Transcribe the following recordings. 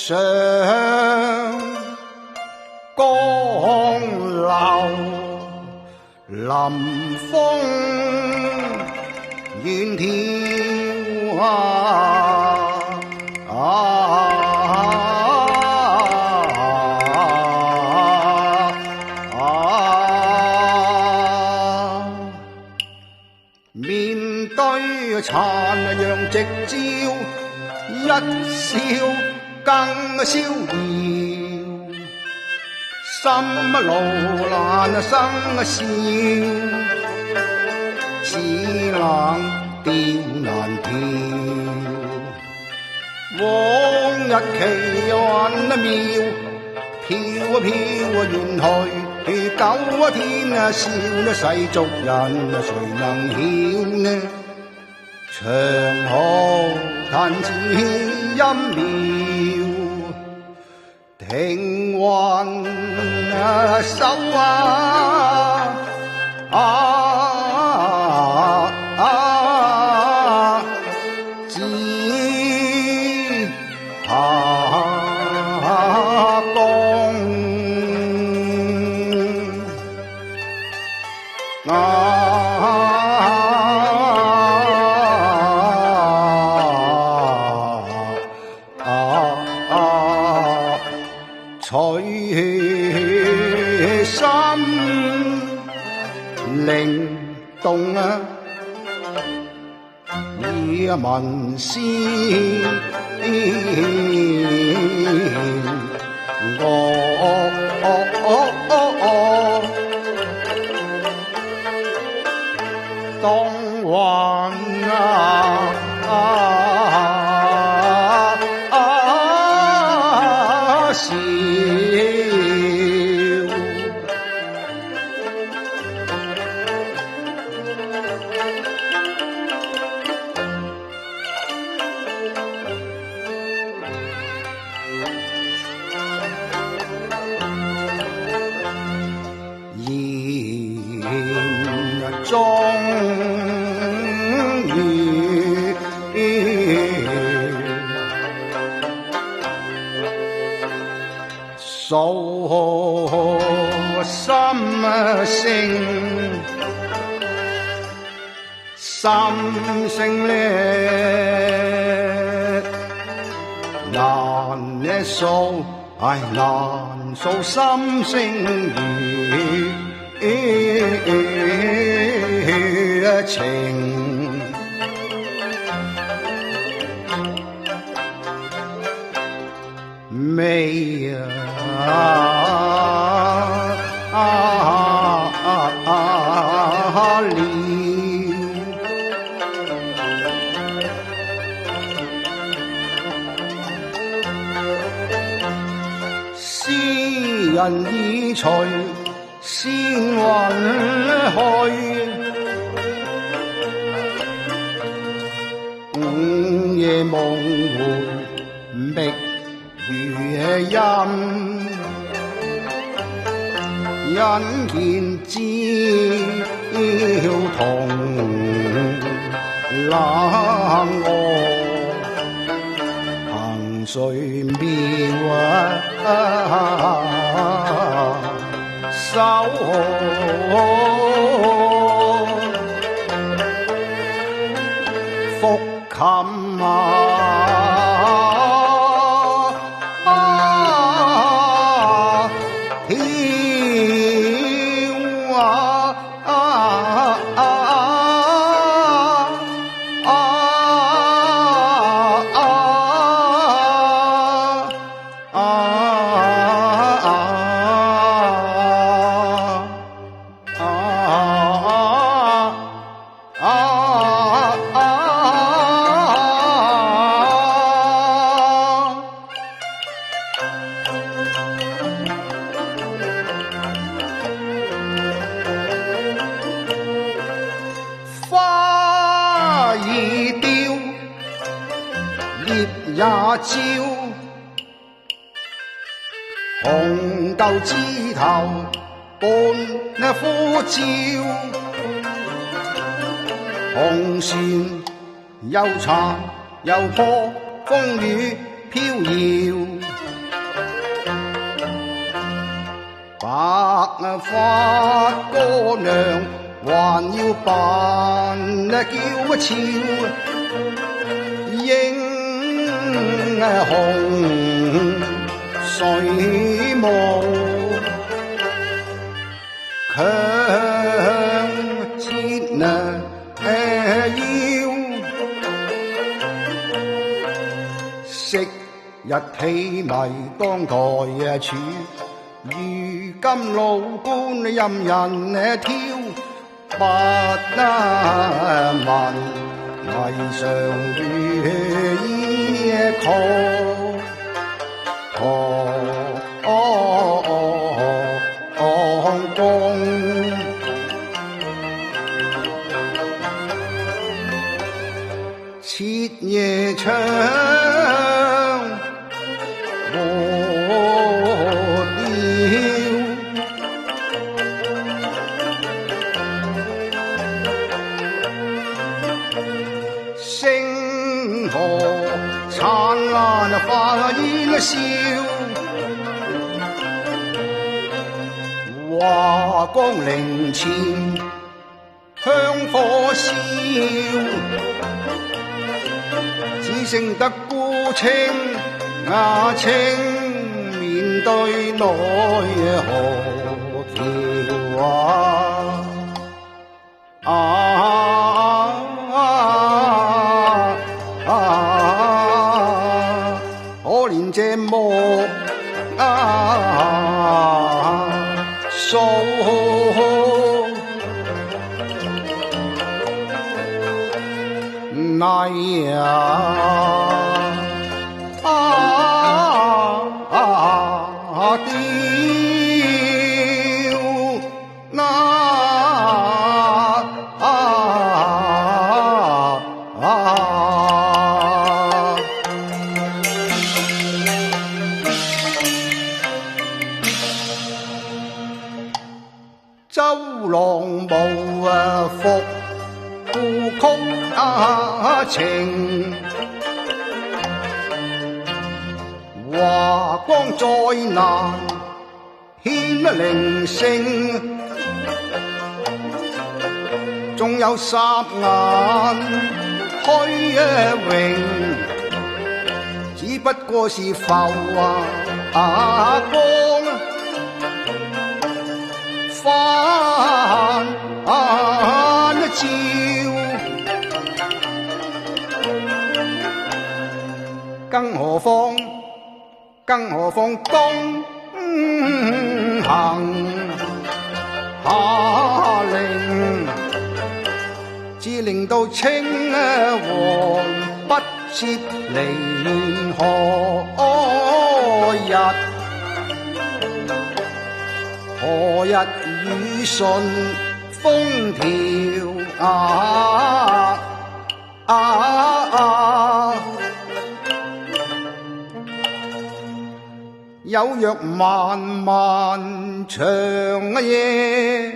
上江流，臨風遠眺面對殘陽夕照，一笑更逍遙，心路難生笑，只冷調難調。往日奇幻妙，飄飄遠去，九天笑世俗人誰能曉呢？長河彈指音妙，聽還手只下降取心靈動以文思當還笑，言終於訴心聲，心聲難訴，難訴心聲情。未了詩人已隨仙魂去，午夜夢回覓餘音，因見朝同冷我行誰妙守復琴花已凋，葉也焦，紅豆枝頭伴呼召，紅船又殘又破，風雨飄搖。白髮哥娘還要扮嬌俏，英雄水舞強節腰，昔日喜迷當台柱，如今老官任人挑，不聞霓裳羽衣曲，徹夜唱和調，星河燦爛花煙笑，華光靈前香火燒，只剩得孤清雅清，面對奈何橋可憐這木數泥周郎無復故曲情，華光再難顯靈性，縱有霎眼虛榮，只不過是浮光翻照，更何況東行下令，只令到青黃不接連，何日雨順風調有若漫漫長夜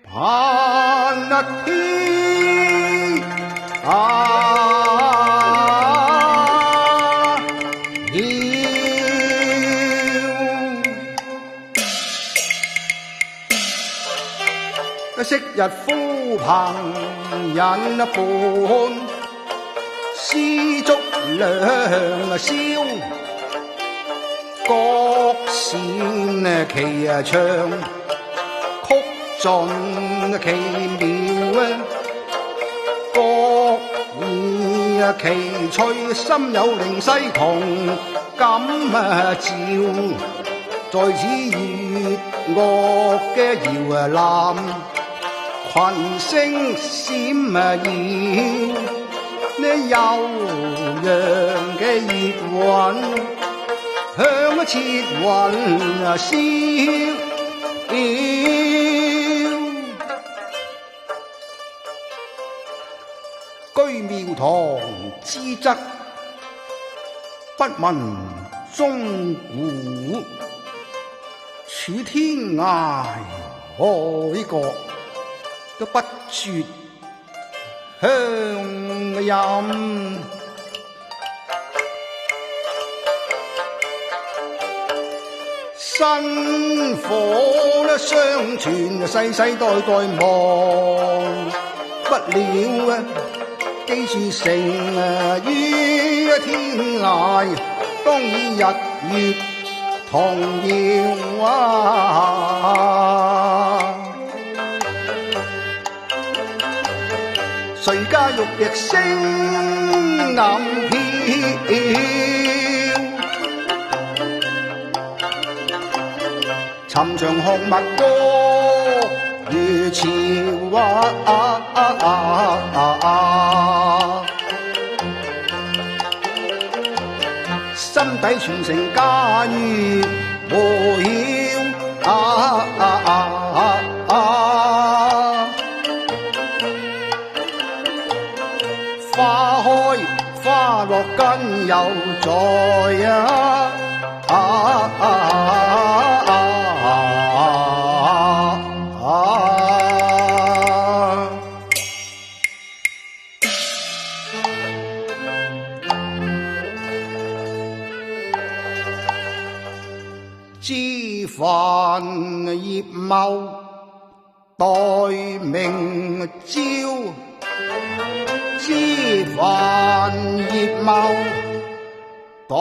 盼天昔日呼朋引伴，絲竹兩宵，各擅其長，曲盡其妙，各異其趣，心有靈犀同感召，在此悅樂嘅搖籃，群星閃耀，悠揚嘅熱韻響徹雲霄，居廟堂之側，不聞鐘鼓，處天涯海角，都不絕香飲。薪火相傳，世世代代忘不了記住成於天涯，當以日月同遙誰家玉笛聲暗飄，尋常學墨歌如潮心底傳承家喻戶曉花開花落根猶在枝繁葉茂待明朝，枝繁葉茂待